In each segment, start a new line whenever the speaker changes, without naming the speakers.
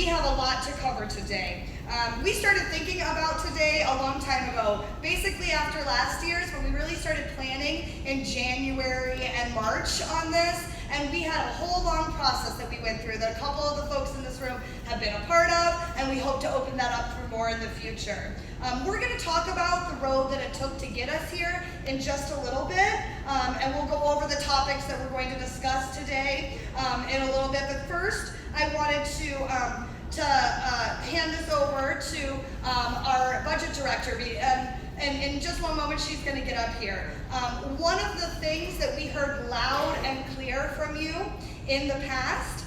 we have a lot to cover today. We started thinking about today a long time ago, basically after last year's, when we really started planning in January and March on this, and we had a whole long process that we went through that a couple of the folks in this room have been a part of, and we hope to open that up for more in the future. We're going to talk about the road that it took to get us here in just a little bit, and we'll go over the topics that we're going to discuss today in a little bit. But first, I wanted to hand this over to our budget director. And in just one moment, she's going to get up here. One of the things that we heard loud and clear from you in the past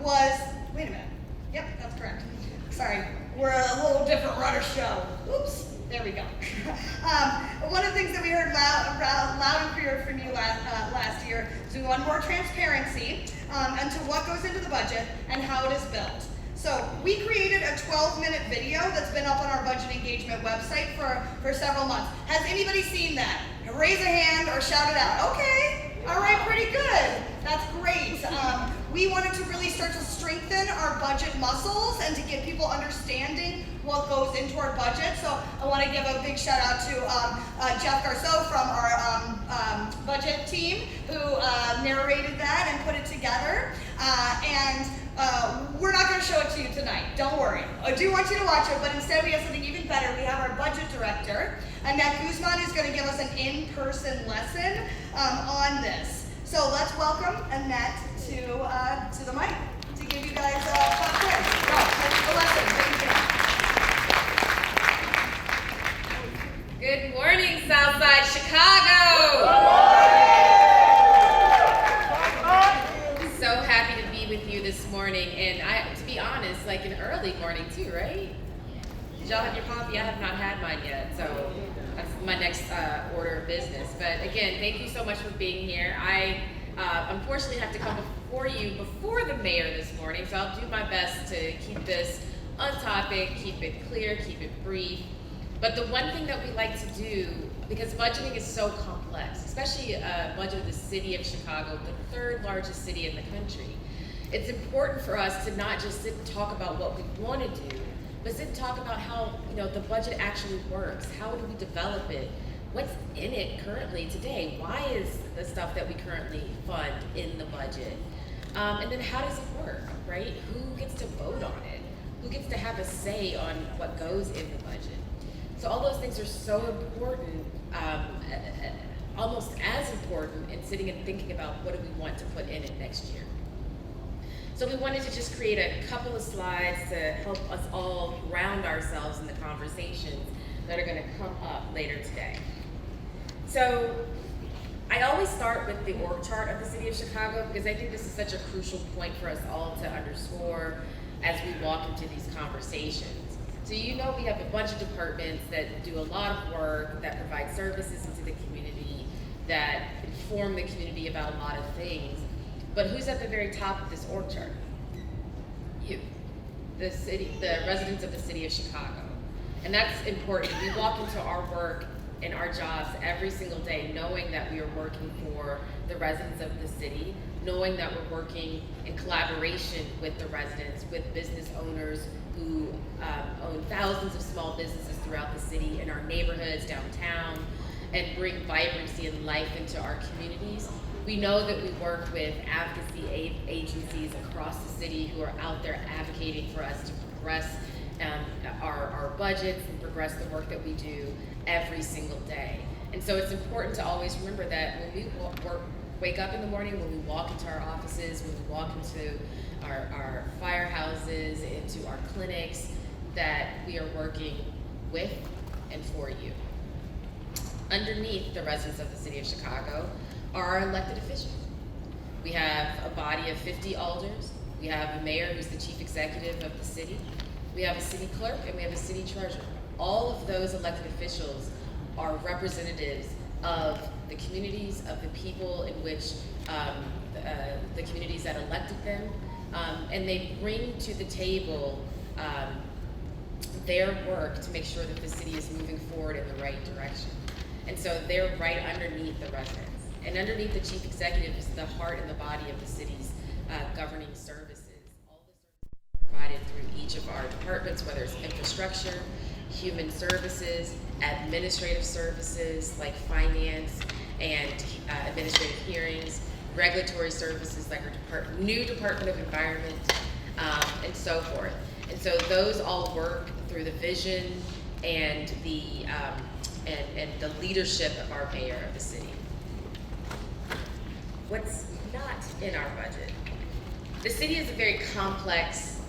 was, wait a minute. Yep, that's correct. Sorry, we're a little different rudder show. Oops, there we go. One of the things that we heard loud and clear from you last year is we want more transparency into what goes into the budget and how it is built. So we created a 12-minute video that's been up on our budget engagement website for several months. Has anybody seen that? Raise a hand or shout it out. Okay, all right, pretty good. That's great. We wanted to really start to strengthen our budget muscles and to get people understanding what goes into our budget. So I want to give a big shout out to Jeff Garceau from our budget team who narrated that and put it together. We're not going to show it to you tonight. Don't worry. I do want you to watch it, but instead we have something even better. We have our budget director, Annette Guzman, who's going to give us an in-person lesson on this. So let's welcome Annette to the mic to give you guys a pop quiz. The lesson.
Good morning, Southside Chicago. So happy to be with you this morning, and to be honest, like an early morning too, right? Did y'all have your coffee? I have not had mine yet, so that's my next order of business. But again, thank you so much for being here. I unfortunately have to come before you before the mayor this morning, so I'll do my best to keep this on topic, keep it clear, keep it brief. But the one thing that we like to do, because budgeting is so complex, especially a budget of the city of Chicago, the third largest city in the country, it's important for us to not just sit and talk about what we want to do, but sit and talk about how the budget actually works. How do we develop it? What's in it currently today? Why is the stuff that we currently fund in the budget? And then how does it work, right? Who gets to vote on it? Who gets to have a say on what goes in the budget? So all those things are so important, almost as important in sitting and thinking about what do we want to put in it next year. So we wanted to just create a couple of slides to help us all ground ourselves in the conversations that are going to come up later today. So I always start with the org chart of the city of Chicago because I think this is such a crucial point for us all to underscore as we walk into these conversations. So we have a bunch of departments that do a lot of work, that provide services into the community, that inform the community about a lot of things. But who's at the very top of this org chart? You, the residents of the city of Chicago. And that's important. We walk into our work and our jobs every single day knowing that we are working for the residents of the city, knowing that we're working in collaboration with the residents, with business owners who own thousands of small businesses throughout the city, in our neighborhoods, downtown, and bring vibrancy and life into our communities. We know that we work with advocacy agencies across the city who are out there advocating for us to progress our budgets and progress the work that we do every single day. And so it's important to always remember that when we wake up in the morning, when we walk into our offices, when we walk into our firehouses, into our clinics, that we are working with and for you. Underneath the residents of the city of Chicago are our elected officials. We have a body of 50 alders. We have a mayor who's the chief executive of the city. We have a city clerk and we have a city treasurer. All of those elected officials are representatives of the communities, of the people in which the communities that elected them, and they bring to the table their work to make sure that the city is moving forward in the right direction. And so they're right underneath the residents. And underneath the chief executive is the heart and the body of the city's governing services. All the services provided through each of our departments, whether it's infrastructure, human services, administrative services like finance and administrative hearings, regulatory services like our new Department of Environment, and so forth. And so those all work through the vision and the leadership of our mayor of the city. What's not in our budget? The city is a very complex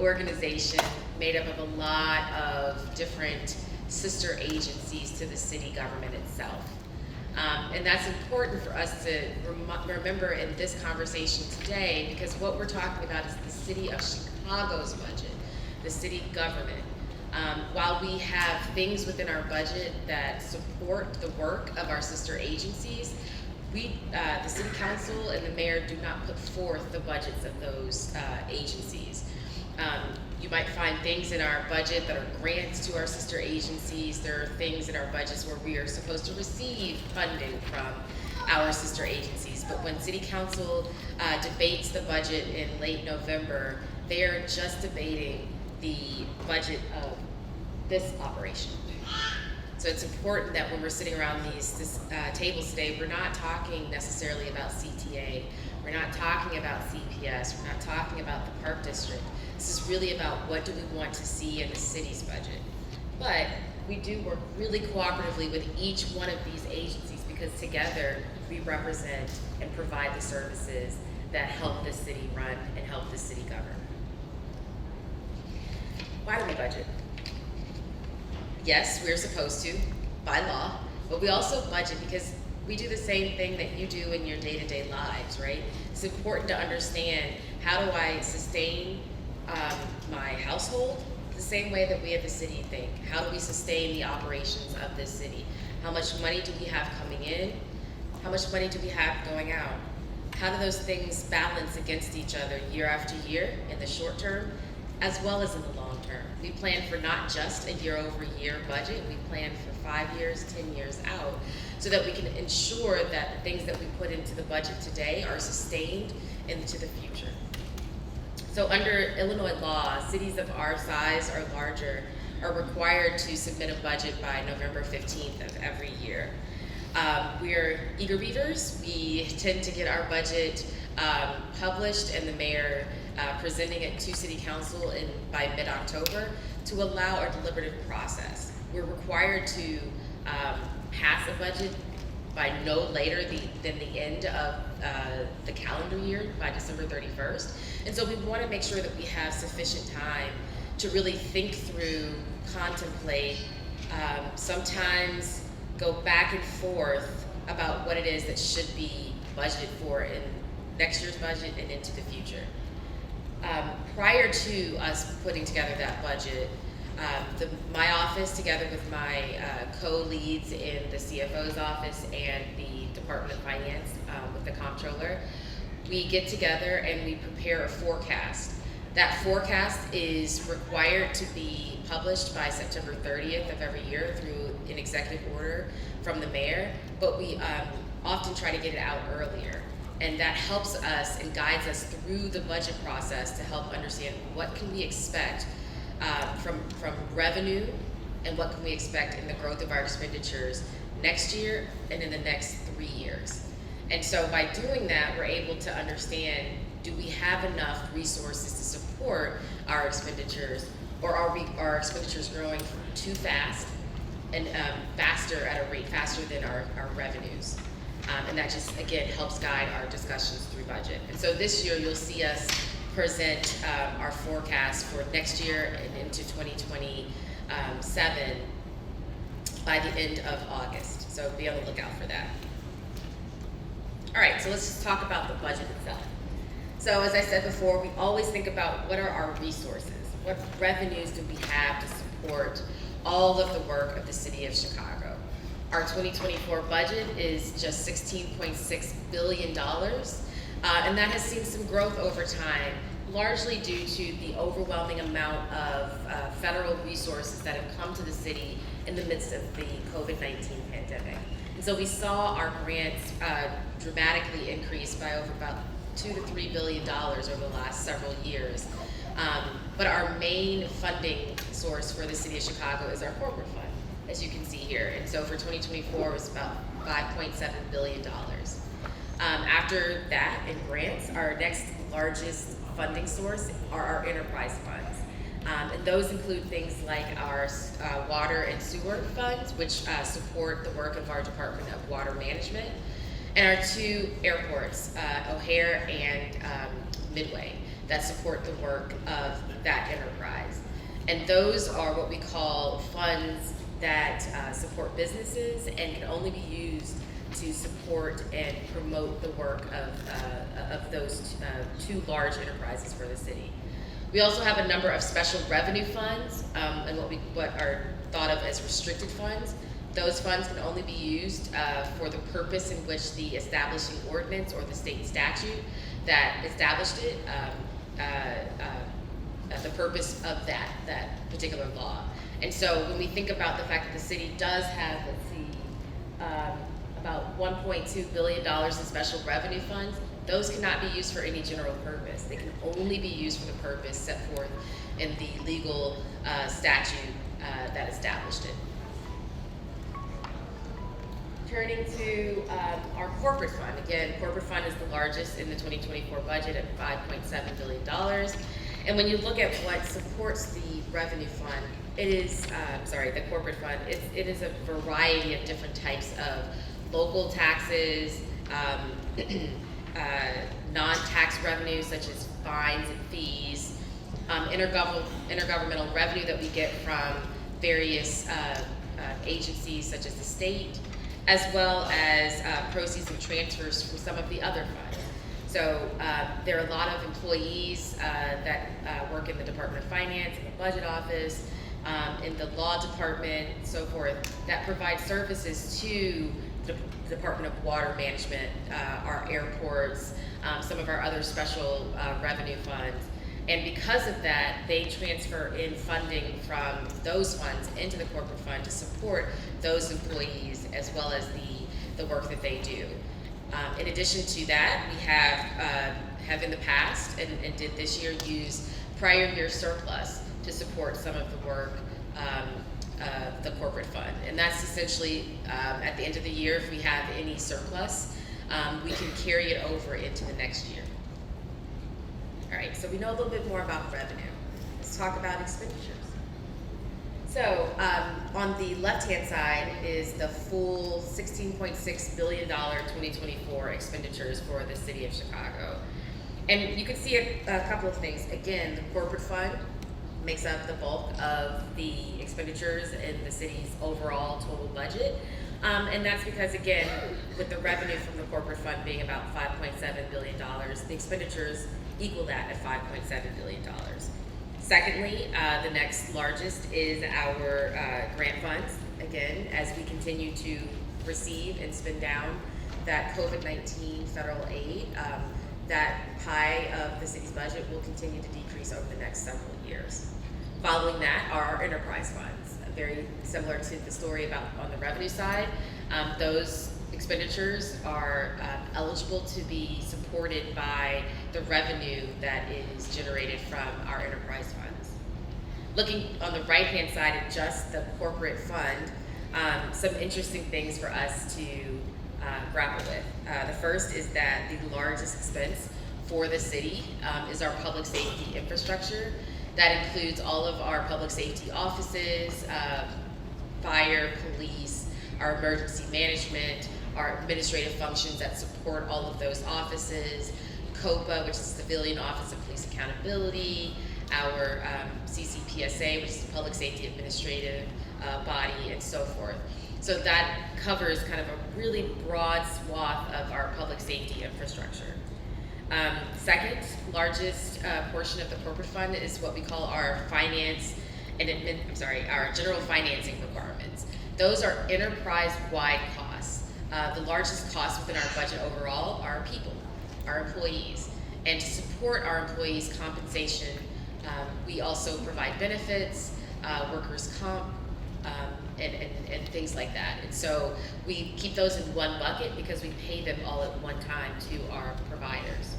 organization made up of a lot of different sister agencies to the city government itself. And that's important for us to remember in this conversation today, because what we're talking about is the city of Chicago's budget, the city government. While we have things within our budget that support the work of our sister agencies, the city council and the mayor do not put forth the budgets of those agencies. You might find things in our budget that are grants to our sister agencies. There are things in our budgets where we are supposed to receive funding from our sister agencies. But when city council debates the budget in late November, they are just debating the budget of this operation. So it's important that when we're sitting around these tables today, we're not talking necessarily about CTA. We're not talking about CPS. We're not talking about the park district. This is really about what do we want to see in the city's budget. But we do work really cooperatively with each one of these agencies because together we represent and provide the services that help the city run and help the city govern. Why do we budget? Yes, we're supposed to, by law, but we also budget because we do the same thing that you do in your day-to-day lives, right? It's important to understand, how do I sustain my household the same way that we at the city think? How do we sustain the operations of this city? How much money do we have coming in? How much money do we have going out? How do those things balance against each other year after year in the short term, as well as in the long term? We plan for not just a year-over-year budget, we plan for 5 years, 10 years out, so that we can ensure that the things that we put into the budget today are sustained into the future. So under Illinois law, cities of our size or larger are required to submit a budget by November 15th of every year. We're eager beavers. We tend to get our budget published and the mayor presenting it to city council by mid-October to allow our deliberative process. We're required to pass a budget by no later than the end of the calendar year, by December 31st. And so we want to make sure that we have sufficient time to really think through, contemplate, sometimes go back and forth about what it is that should be budgeted for in next year's budget and into the future. Prior to us putting together that budget, my office, together with my co-leads in the CFO's office and the Department of Finance with the comptroller, we get together and we prepare a forecast. That forecast is required to be published by September 30th of every year through an executive order from the mayor, but we often try to get it out earlier. And that helps us and guides us through the budget process to help understand what can we expect from revenue and what can we expect in the growth of our expenditures next year and in the next 3 years. And so by doing that, we're able to understand, do we have enough resources to support our expenditures, or are our expenditures growing too fast and faster at a rate faster than our revenues? And that just, again, helps guide our discussions through budget. And so this year, you'll see us present our forecast for next year and into 2027 by the end of August. So be on the lookout for that. All right, so let's just talk about the budget itself. So as I said before, we always think about what are our resources? What revenues do we have to support all of the work of the city of Chicago? Our 2024 budget is just $16.6 billion, and that has seen some growth over time, largely due to the overwhelming amount of federal resources that have come to the city in the midst of the COVID-19 pandemic. And so we saw our grants dramatically increase by over about $2 to $3 billion over the last several years. But our main funding source for the city of Chicago is our corporate fund, as you can see here. And so for 2024, it was about $5.7 billion. After that, in grants, our next largest funding source are our enterprise funds. And those include things like our water and sewer funds, which support the work of our Department of Water Management, and our two airports, O'Hare and Midway, that support the work of that enterprise. And those are what we call funds that support businesses and can only be used to support and promote the work of those two large enterprises for the city. We also have a number of special revenue funds and what are thought of as restricted funds. Those funds can only be used for the purpose in which the establishing ordinance or the state statute that established it, the purpose of that particular law. And so when we think about the fact that the city does have, about $1.2 billion in special revenue funds, those cannot be used for any general purpose. They can only be used for the purpose set forth in the legal statute that established it. Turning to our corporate fund. Again, corporate fund is the largest in the 2024 budget at $5.7 billion. And when you look at what supports the revenue fund, it is, the corporate fund, it is a variety of different types of local taxes, non-tax revenues such as fines and fees, intergovernmental revenue that we get from various agencies such as the state, as well as proceeds of transfers from some of the other funds. So there are a lot of employees that work in the Department of Finance, in the Budget Office, in the Law Department, and so forth, that provide services to the Department of Water Management, our airports, some of our other special revenue funds. And because of that, they transfer in funding from those funds into the corporate fund to support those employees as well as the work that they do. In addition to that, we have in the past and did this year use prior year surplus to support some of the work of the corporate fund. And that's essentially at the end of the year, if we have any surplus, we can carry it over into the next year. All right, so we know a little bit more about revenue. Let's talk about expenditures. So on the left-hand side is the full $16.6 billion 2024 expenditures for the city of Chicago. And you can see a couple of things. Again, the corporate fund makes up the bulk of the expenditures in the city's overall total budget. And that's because, again, with the revenue from the corporate fund being about $5.7 billion, the expenditures equal that at $5.7 billion. Secondly, the next largest is our grant funds. Again, as we continue to receive and spend down that COVID-19 federal aid, that pie of the city's budget will continue to decrease over the next several years. Following that are our enterprise funds. Very similar to the story about on the revenue side. Those expenditures are eligible to be supported by the revenue that is generated from our enterprise funds. Looking on the right-hand side at just the corporate fund, some interesting things for us to grapple with. The first is that the largest expense for the city is our public safety infrastructure. That includes all of our public safety offices, fire, police, our emergency management, our administrative functions that support all of those offices, COPA, which is the Civilian Office of Police Accountability, our CCPSA, which is the Public Safety Administrative Body, and so forth. So that covers kind of a really broad swath of our public safety infrastructure. Second largest portion of the corporate fund is what we call our our general financing requirements. Those are enterprise-wide costs. The largest costs within our budget overall are our people, our employees. And to support our employees' compensation, we also provide benefits, workers' comp, and things like that. And so we keep those in one bucket because we pay them all at one time to our providers.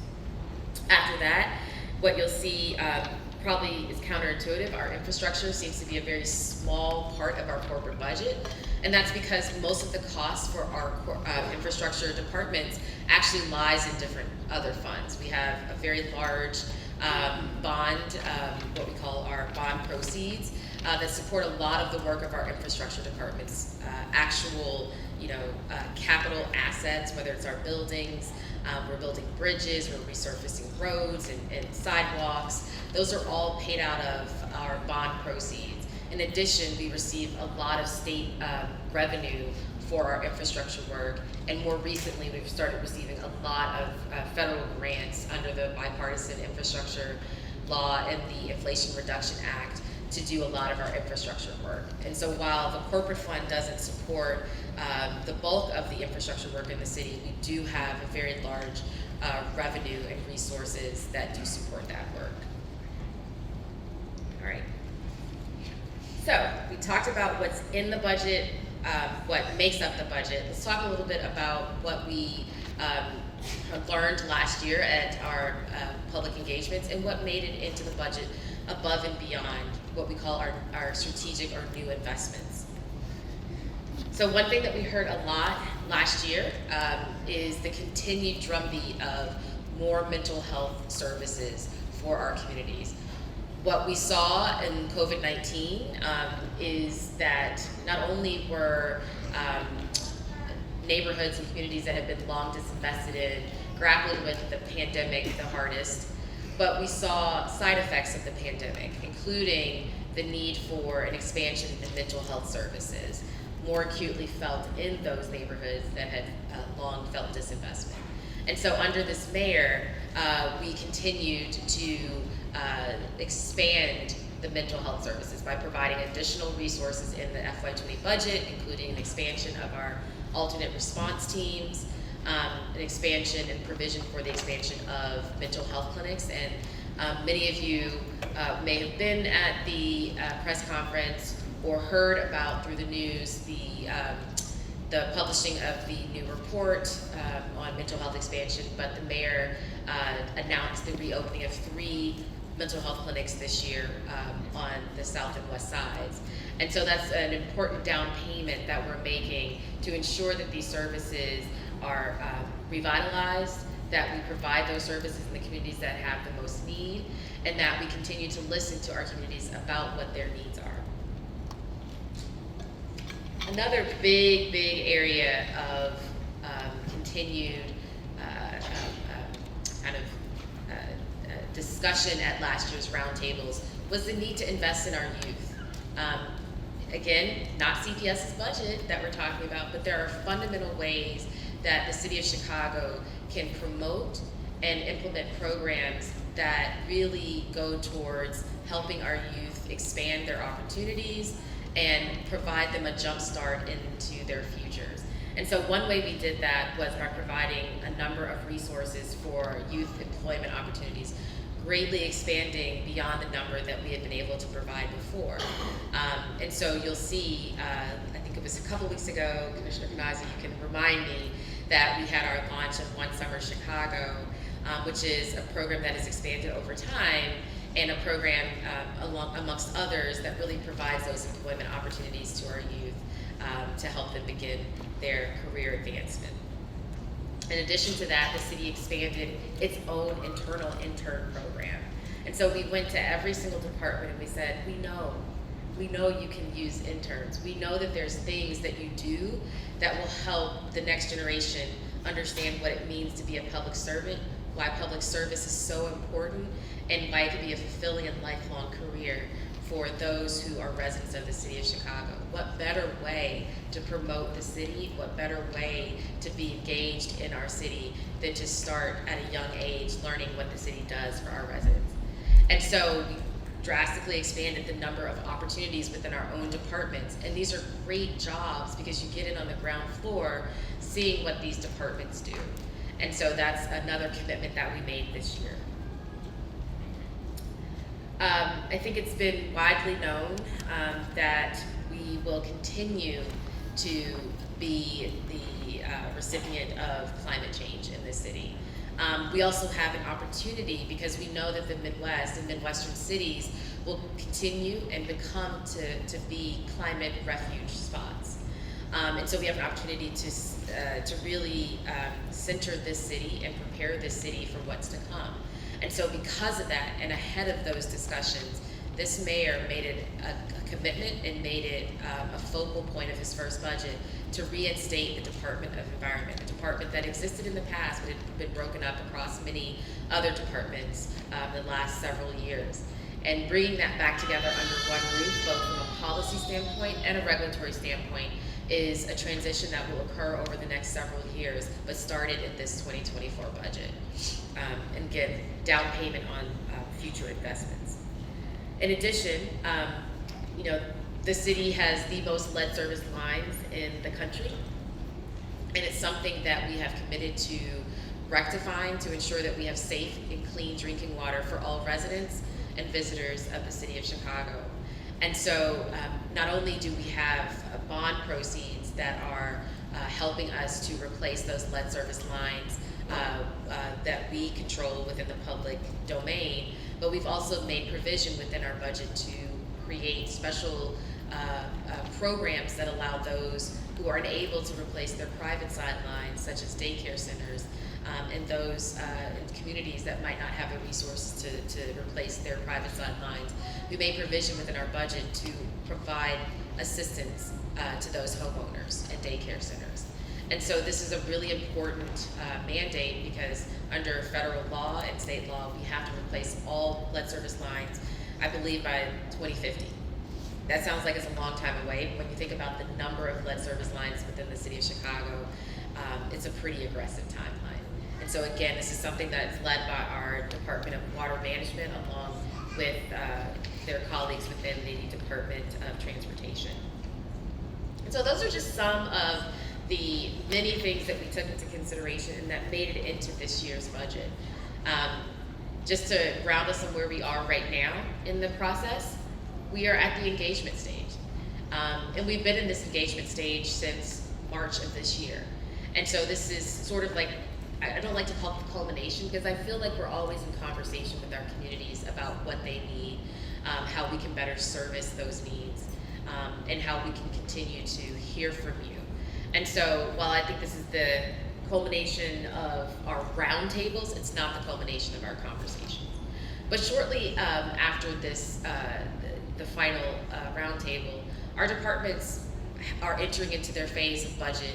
After that, what you'll see probably is counterintuitive. Our infrastructure seems to be a very small part of our corporate budget, and that's because most of the costs for our infrastructure departments actually lies in different other funds. We have a very large bond, what we call our bond proceeds, that support a lot of the work of our infrastructure departments, actual, capital assets, whether it's our buildings, we're building bridges, we're resurfacing roads and sidewalks. Those are all paid out of our bond proceeds. In addition, we receive a lot of state revenue for our infrastructure work, and more recently we've started receiving a lot of federal grants under the bipartisan infrastructure law and the Inflation Reduction Act to do a lot of our infrastructure work. And so while the corporate fund doesn't support the bulk of the infrastructure work in the city, we do have a very large revenue and resources that do support that work. All right. So we talked about what's in the budget, what makes up the budget. Let's talk a little bit about what we learned last year at our public engagements and what made it into the budget above and beyond what we call our strategic or new investments. So one thing that we heard a lot last year is the continued drumbeat of more mental health services for our communities. What we saw in COVID-19 is that not only were neighborhoods and communities that have been long disinvested in grappling with the pandemic the hardest, but we saw side effects of the pandemic, including the need for an expansion in mental health services, more acutely felt in those neighborhoods that had long felt disinvestment. And so under this mayor, we continued to expand the mental health services by providing additional resources in the FY20 budget, including an expansion of our alternate response teams, an expansion and provision for the expansion of mental health clinics. And many of you may have been at the press conference or heard about through the news the publishing of the new report on mental health expansion, but the mayor announced the reopening of 3 mental health clinics this year on the south and west sides. And so that's an important down payment that we're making to ensure that these services are revitalized, that we provide those services in the communities that have the most need, and that we continue to listen to our communities about what their needs are. Another big area of continued discussion at last year's roundtables was the need to invest in our youth. Again, not CPS's budget that we're talking about, but there are fundamental ways that the city of Chicago can promote and implement programs that really go towards helping our youth expand their opportunities and provide them a jump start into their futures. And so one way we did that was by providing a number of resources for youth employment opportunities, greatly expanding beyond the number that we had been able to provide before. And so you'll see, I think it was a couple weeks ago, Commissioner Kanazi, you can remind me, that we had our launch of One Summer Chicago, which is a program that has expanded over time, and a program amongst others that really provides those employment opportunities to our youth to help them begin their career advancement. In addition to that, the city expanded its own internal intern program. And so we went to every single department and we said, we know you can use interns. We know that there's things that you do that will help the next generation understand what it means to be a public servant, why public service is so important, and why it can be a fulfilling and lifelong career for those who are residents of the city of Chicago. What better way to promote the city, what better way to be engaged in our city than to start at a young age learning what the city does for our residents. And so we drastically expanded the number of opportunities within our own departments, and these are great jobs because you get in on the ground floor seeing what these departments do. And so that's another commitment that we made this year. I think it's been widely known that we will continue to be the recipient of climate change in this city. We also have an opportunity because we know that the Midwest and Midwestern cities will continue and become to be climate refuge spots. And so we have an opportunity to really center this city and prepare this city for what's to come. And so because of that, and ahead of those discussions, this mayor made it a commitment and made it a focal point of his first budget to reinstate the Department of Environment, a department that existed in the past but had been broken up across many other departments in the last several years. And bringing that back together under one roof, both from a policy standpoint and a regulatory standpoint, is a transition that will occur over the next several years, but started in this 2024 budget, and give down payment on future investments. In addition, the city has the most lead service lines in the country, and it's something that we have committed to rectifying to ensure that we have safe and clean drinking water for all residents and visitors of the city of Chicago. And so not only do we have bond proceeds that are helping us to replace those lead service lines that we control within the public domain, but we've also made provision within our budget to create special programs that allow those who are unable to replace their private sidelines, such as daycare centers, and those in communities that might not have the resources to replace their private sidelines. We made provision within our budget to provide assistance to those homeowners and daycare centers. And so this is a really important mandate because under federal law and state law, we have to replace all lead service lines, I believe, by 2050. That sounds like it's a long time away, but when you think about the number of lead service lines within the city of Chicago, it's a pretty aggressive timeline. And so again, this is something that's led by our Department of Water Management along with their colleagues within the Department of Transportation. And so those are just some of the many things that we took into consideration and that made it into this year's budget. Just to ground us on where we are right now in the process, we are at the engagement stage. And we've been in this engagement stage since March of this year. And so this is sort of like, I don't like to call it the culmination because I feel like we're always in conversation with our communities about what they need, how we can better service those needs, and how we can continue to hear from you. And so while I think this is the culmination of our roundtables, it's not the culmination of our conversations. But shortly after this, the final roundtable, our departments are entering into their phase of budget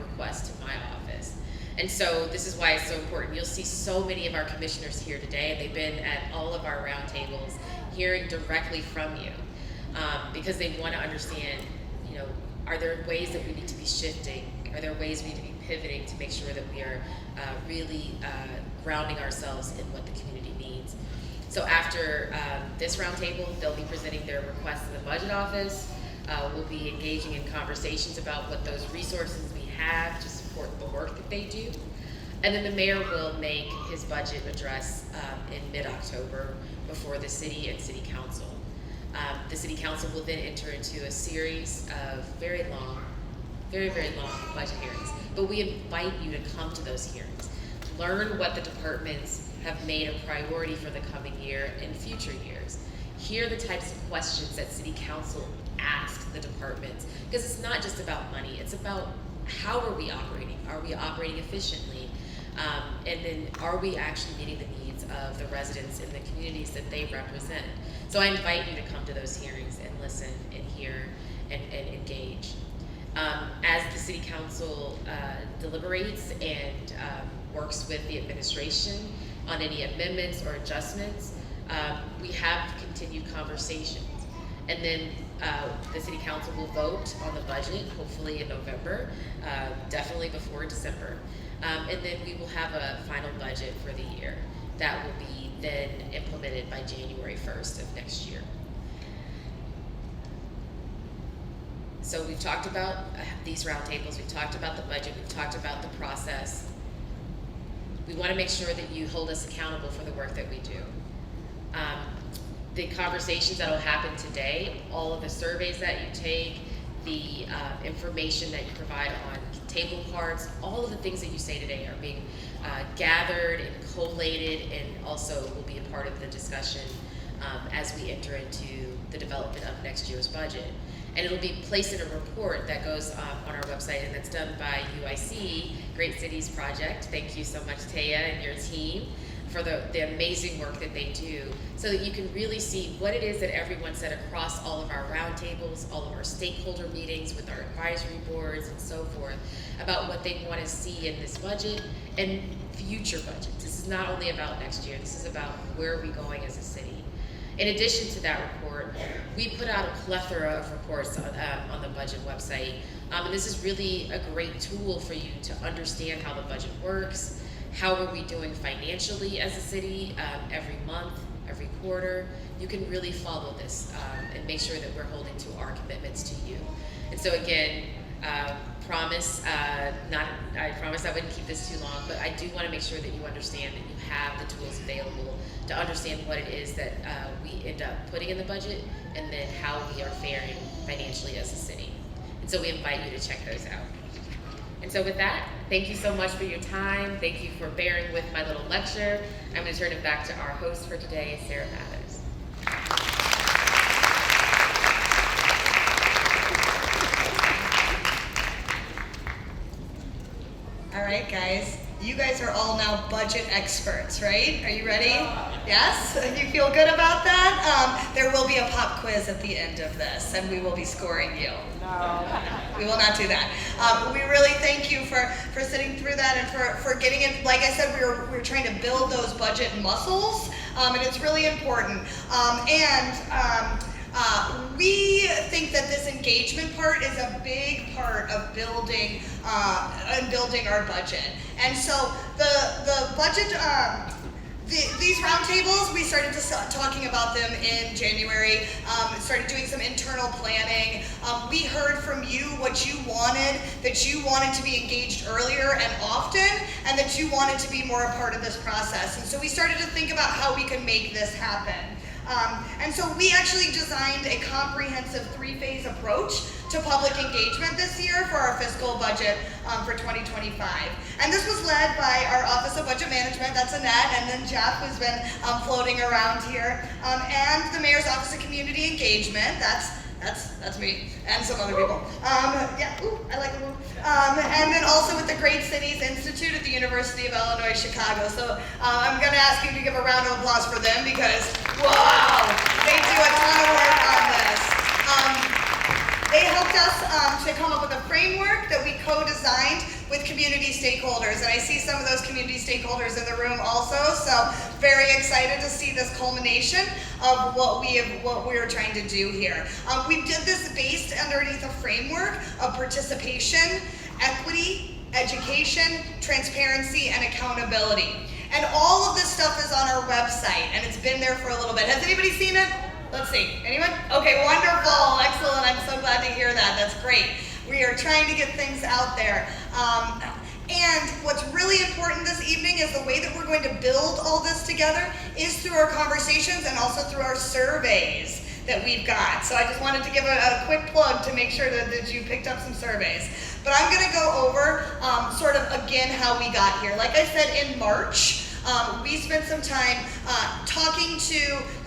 request to my office. And so this is why it's so important. You'll see so many of our commissioners here today, and they've been at all of our roundtables hearing directly from you because they want to understand, are there ways that we need to be shifting? Are there ways we need to be pivoting to make sure that we are really grounding ourselves in what the community needs? So after this roundtable, they'll be presenting their requests to the budget office. We'll be engaging in conversations about what those resources we have to support the work that they do. And then the mayor will make his budget address in mid-October before the city and city council. The city council will then enter into a series of very long budget hearings. But we invite you to come to those hearings. Learn what the departments have made a priority for the coming year and future years. Hear the types of questions that city council asks the departments, because it's not just about money, it's about how are we operating? Are we operating efficiently? And then are we actually meeting the needs of the residents in the communities that they represent? So I invite you to come to those hearings and listen and hear and engage. As the city council deliberates and works with the administration on any amendments or adjustments, we have continued conversations. And then the city council will vote on the budget, hopefully in November, definitely before December. And then we will have a final budget for the year that will be then implemented by January 1st of next year. So we've talked about these roundtables, we've talked about the budget, we've talked about the process. We want to make sure that you hold us accountable for the work that we do. The conversations that will happen today, all of the surveys that you take, the information that you provide on table cards, all of the things that you say today are being gathered and collated, and also will be a part of the discussion as we enter into the development of next year's budget. And it'll be placed in a report that goes on our website, and that's done by UIC, Great Cities Project. Thank you so much, Taya and your team, for the amazing work that they do, so that you can really see what it is that everyone said across all of our roundtables, all of our stakeholder meetings with our advisory boards and so forth, about what they want to see in this budget and future budgets. This is not only about next year, this is about where are we going as a city. In addition to that report, we put out a plethora of reports on the budget website, and this is really a great tool for you to understand how the budget works, how are we doing financially as a city, every month, every quarter. You can really follow this and make sure that we're holding to our commitments to you. And so again, I promise I wouldn't keep this too long, but I do want to make sure that you understand that you have the tools available to understand what it is that we end up putting in the budget, and then how we are faring financially as a city. And so we invite you to check those out. And so with that, thank you so much for your time. Thank you for bearing with my little lecture. I'm going to turn it back to our host for today, Sarah Mathers.
All right, guys. You guys are all now budget experts, right? Are you ready? Yes? You feel good about that? There will be a pop quiz at the end of this, and we will be scoring you. No. We will not do that. We really thank you for sitting through that and for getting it. Like I said, we're trying to build those budget muscles, and it's really important. We think that this engagement part is a big part of building our budget. And so the budget, these roundtables, we started talking about them in January, started doing some internal planning. We heard from you what you wanted, that you wanted to be engaged earlier and often, and that you wanted to be more a part of this process. And so we started to think about how we could make this happen. And so we actually designed a comprehensive 3-phase approach to public engagement this year for our fiscal budget for 2025. And this was led by our Office of Budget Management, that's Annette, and then Jeff, who's been floating around here, and the Mayor's Office of Community Engagement, that's me, and some other people. Yeah, ooh, I like the move. And then also with the Great Cities Institute at the University of Illinois, Chicago. So I'm gonna ask you to give a round of applause for them, because, wow, they do a ton of work on this. They helped us to come up with a framework that we co-designed with community stakeholders, and I see some of those community stakeholders in the room also, so very excited to see this culmination of what we're trying to do here. We did this based underneath a framework of participation, equity, education, transparency, and accountability. And all of this stuff is on our website, and it's been there for a little bit. Has anybody seen it? Let's see. Anyone? Okay, wonderful, excellent. I'm so glad to hear that. That's great. We are trying to get things out there. And what's really important this evening is the way that we're going to build all this together is through our conversations and also through our surveys that we've got. So I just wanted to give a quick plug to make sure that you picked up some surveys. But I'm going to go over sort of again how we got here. Like I said, in March, we spent some time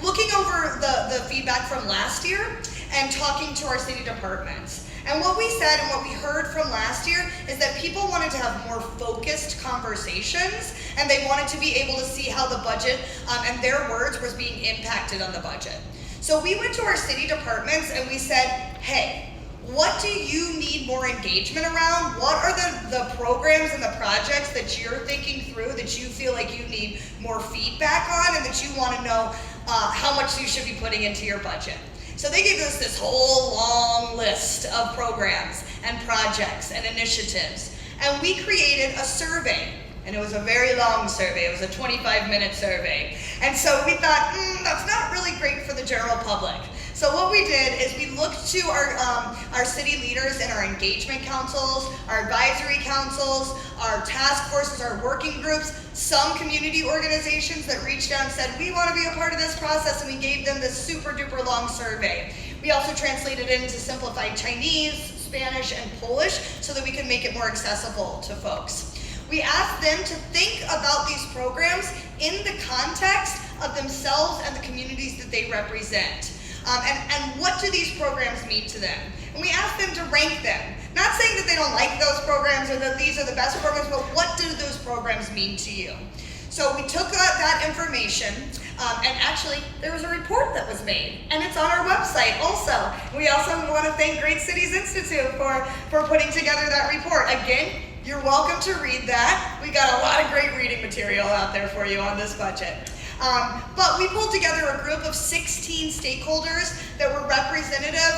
looking over the feedback from last year and talking to our city departments. And what we said and what we heard from last year is that people wanted to have more focused conversations, and they wanted to be able to see how the budget, and their words, was being impacted on the budget. So we went to our city departments and we said, hey, what do you need more engagement around? What are the programs and the projects that you're thinking through that you feel like you need more feedback on, and that you want to know how much you should be putting into your budget? So they gave us this whole long list of programs and projects and initiatives. And we created a survey. And it was a very long survey. It was a 25-minute survey. And so we thought, that's not really great for the general public. So what we did is we looked to our city leaders and our engagement councils, our advisory councils, our task forces, our working groups, some community organizations that reached out and said, we want to be a part of this process, and we gave them this super duper long survey. We also translated it into simplified Chinese, Spanish, and Polish so that we can make it more accessible to folks. We asked them to think about these programs in the context of themselves and the communities that they represent. And what do these programs mean to them? And we asked them to rank them. Not saying that they don't like those programs or that these are the best programs, but what do those programs mean to you? So we took that information, and actually there was a report that was made, and it's on our website also. We also want to thank Great Cities Institute for putting together that report. Again, you're welcome to read that. We got a lot of great reading material out there for you on this budget. But we pulled together a group of 16 stakeholders that were representative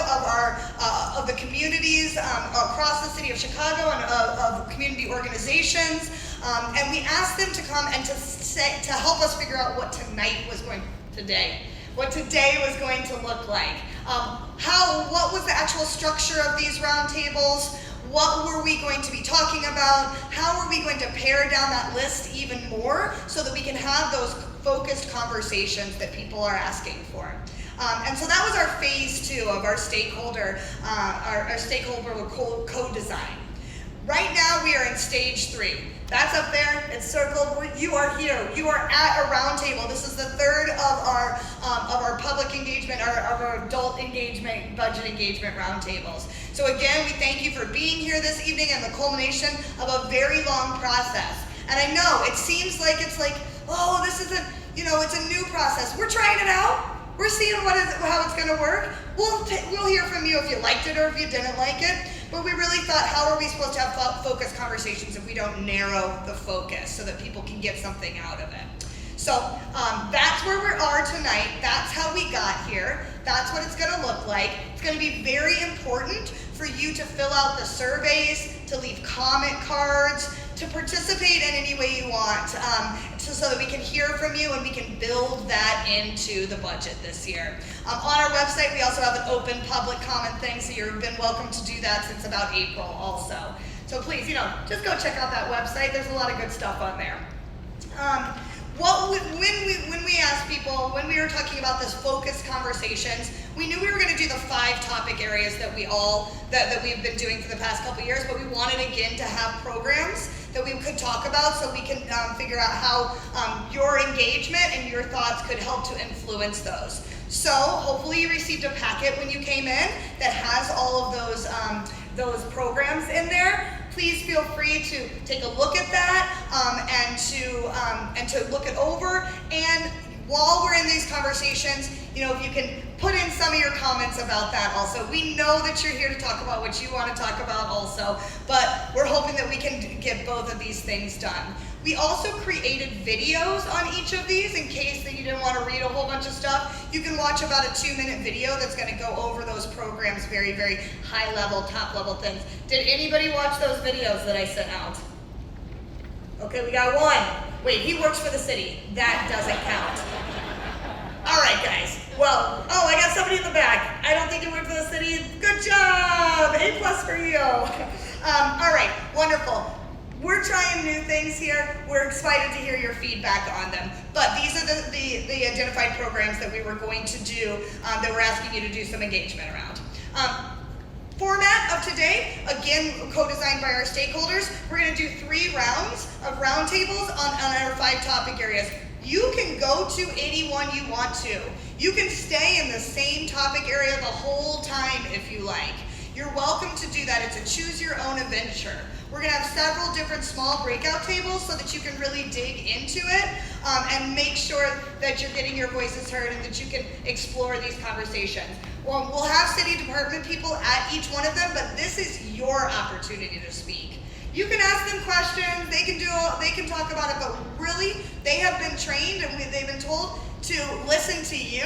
of the communities across the city of Chicago and of community organizations. And we asked them to come and to help us figure out what today was going to look like. What was the actual structure of these roundtables? What were we going to be talking about? How are we going to pare down that list even more so that we can have those focused conversations that people are asking for? And so that was our phase 2 of our stakeholder co-design. Right now we are in stage 3. That's up there, it's circled. You are here, you are at a roundtable. This is the third of our public engagement, of our adult engagement, budget engagement roundtables. So again, we thank you for being here this evening and the culmination of a very long process. And I know it seems like oh, this isn't, it's a new process. We're trying it out. We're seeing how it's gonna work. We'll hear from you if you liked it or if you didn't like it. But we really thought, how are we supposed to have focused conversations if we don't narrow the focus so that people can get something out of it? So that's where we are tonight. That's how we got here. That's what it's gonna look like. It's gonna be very important for you to fill out the surveys, to leave comment cards, to participate in any way you want, so that we can hear from you and we can build that into the budget this year. On our website, we also have an open public comment thing, so you've been welcome to do that since about April also. So please, just go check out that website. There's a lot of good stuff on there. When we asked people, when we were talking about this focused conversations, we knew we were going to do the 5 topic areas that we've been doing for the past couple years, but we wanted again to have programs that we could talk about so we can figure out how your engagement and your thoughts could help to influence those. So hopefully you received a packet when you came in that has all of those programs in there. Please feel free to take a look at that and to look it over. And while we're in these conversations, if you can put in some of your comments about that also. We know that you're here to talk about what you want to talk about also, but we're hoping that we can get both of these things done. We also created videos on each of these in case that you didn't want to read a whole bunch of stuff. You can watch about a 2-minute video that's going to go over those programs, very, very high level, top level things. Did anybody watch those videos that I sent out? Okay, we got one. Wait, he works for the city. That doesn't count. All right, guys. Well, I got somebody in the back. I don't think you work for the city. Good job. A+ for you. All right, wonderful. We're trying new things here. We're excited to hear your feedback on them. But these are the identified programs that we were going to do, that we're asking you to do some engagement around. Format of today, again, co-designed by our stakeholders. We're going to do 3 rounds of roundtables on our 5 topic areas. You can go to any one you want to. You can stay in the same topic area the whole time if you like. You're welcome to do that. It's a choose your own adventure. We're going to have several different small breakout tables so that you can really dig into it and make sure that you're getting your voices heard and that you can explore these conversations. Well, we'll have city department people at each one of them, but this is your opportunity to speak. You can ask them questions, they can talk about it, but really, they have been trained and they've been told to listen to you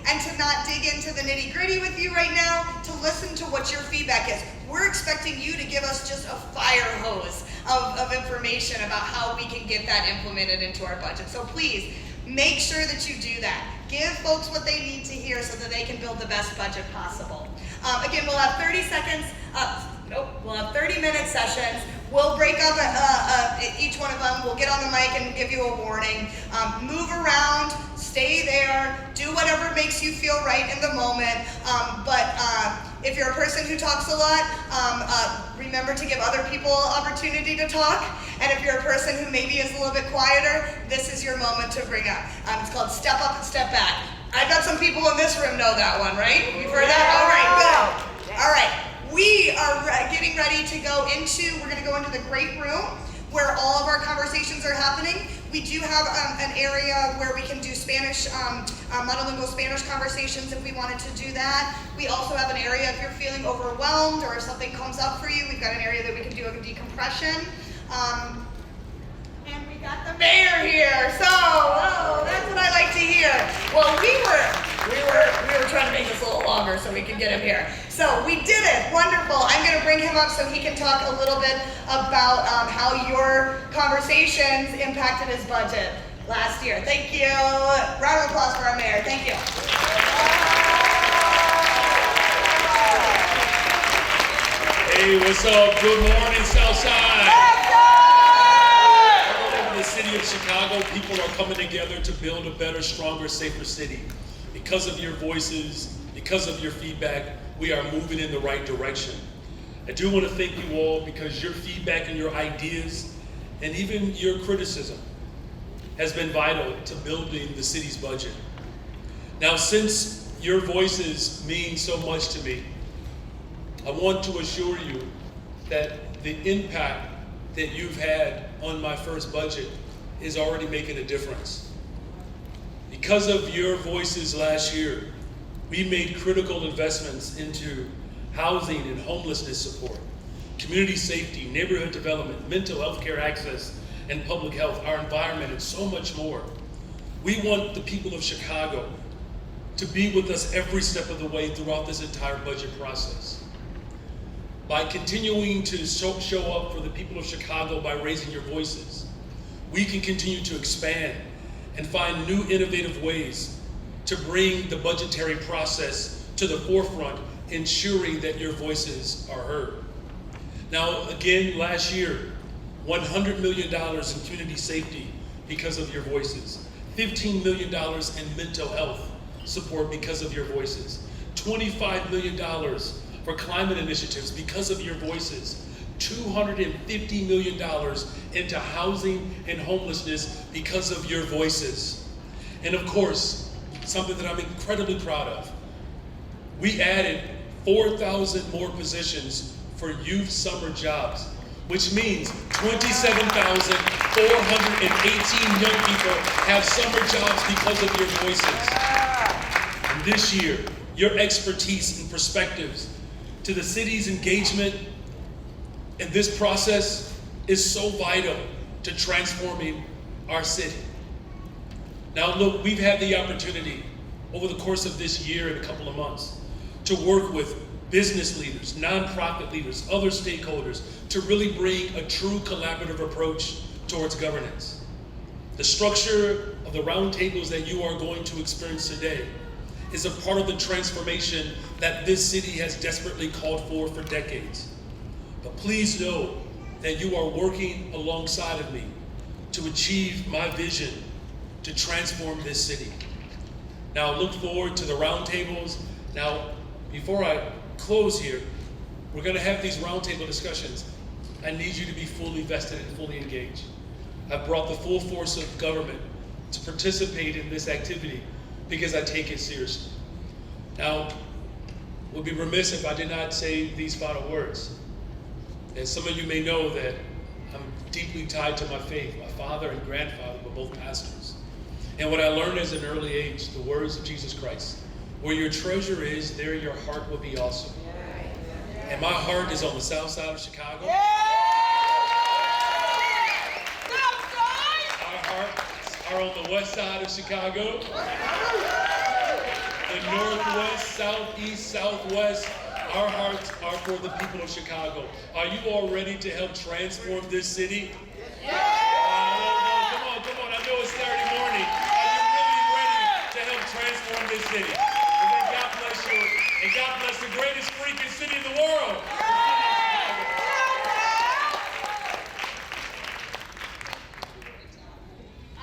and to not dig into the nitty-gritty with you right now, to listen to what your feedback is. We're expecting you to give us just a fire hose of information about how we can get that implemented into our budget. So please, make sure that you do that. Give folks what they need to hear so that they can build the best budget possible. Again, we'll have 30 seconds, we'll have 30-minute sessions. We'll break up each one of them. We'll get on the mic and give you a warning. Move around, stay there, do whatever makes you feel right in the moment. But If you're a person who talks a lot, remember to give other people opportunity to talk. And if you're a person who maybe is a little bit quieter, this is your moment to bring up. It's called step up and step back. I bet some people in this room know that one, right? You've heard that? All right, good. All right, we are getting ready to go we're gonna go into the great room where all of our conversations are happening. We do have an area where we can do Spanish, monolingual Spanish conversations if we wanted to do that. We also have an area if you're feeling overwhelmed or if something comes up for you, we've got an area that we can do a decompression. And we got the mayor here, so that's what I like to hear. Well, we were trying to make this a little longer so we could get him here. So we did it, wonderful. I'm gonna bring him up so he can talk a little bit about how your conversations impacted his budget last year. Thank you. Round of applause for our mayor, thank you.
Hey, what's up? Good morning, Southside. In the city of Chicago, people are coming together to build a better, stronger, safer city. Because of your voices, because of your feedback, we are moving in the right direction. I do want to thank you all because your feedback and your ideas and even your criticism has been vital to building the city's budget. Now, since your voices mean so much to me, I want to assure you that the impact that you've had on my first budget is already making a difference. Because of your voices last year, we made critical investments into housing and homelessness support, community safety, neighborhood development, mental health care access, and public health, our environment, and so much more. We want the people of Chicago to be with us every step of the way throughout this entire budget process. By continuing to show up for the people of Chicago by raising your voices, we can continue to expand and find new innovative ways to bring the budgetary process to the forefront, ensuring that your voices are heard. Now, again, last year, $100 million in community safety because of your voices, $15 million in mental health support because of your voices, $25 million for climate initiatives because of your voices, $250 million into housing and homelessness because of your voices. And of course, something that I'm incredibly proud of, we added 4,000 more positions for youth summer jobs, which means 27,418 young people have summer jobs because of your voices. And this year, your expertise and perspectives to the city's engagement in this process is so vital to transforming our city. Now look, we've had the opportunity over the course of this year and a couple of months to work with business leaders, nonprofit leaders, other stakeholders to really bring a true collaborative approach towards governance. The structure of the roundtables that you are going to experience today is a part of the transformation that this city has desperately called for decades. But please know that you are working alongside of me to achieve my vision to transform this city. Now look forward to the roundtables. Now, before I close here, we're gonna have these roundtable discussions. I need you to be fully vested and fully engaged. I've brought the full force of government to participate in this activity because I take it seriously. Now, would be remiss if I did not say these final words. As some of you may know that I'm deeply tied to my faith. My father and grandfather were both pastors. And what I learned as an early age, the words of Jesus Christ, where your treasure is, there your heart will be also. And my heart is on the south side of Chicago. Our hearts are on the west side of Chicago. The northwest, southeast, southwest. Our hearts are for the people of Chicago. Are you all ready to help transform this city? Come on. I know it's Saturday morning. Are you really ready to help transform this city? And then God bless you. And God bless the greatest freaking city in the world.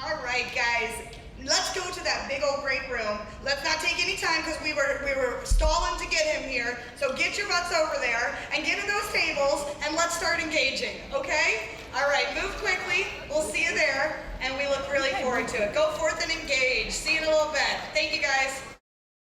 All right, guys. Let's go to that big old great room. Let's not take any time because we were stalling to get him here. So get your butts over there and get to those tables and let's start engaging, okay? All right, move quickly. We'll see you there, and we look really forward to it. Go forth and engage. See you in a little bit. Thank you, guys.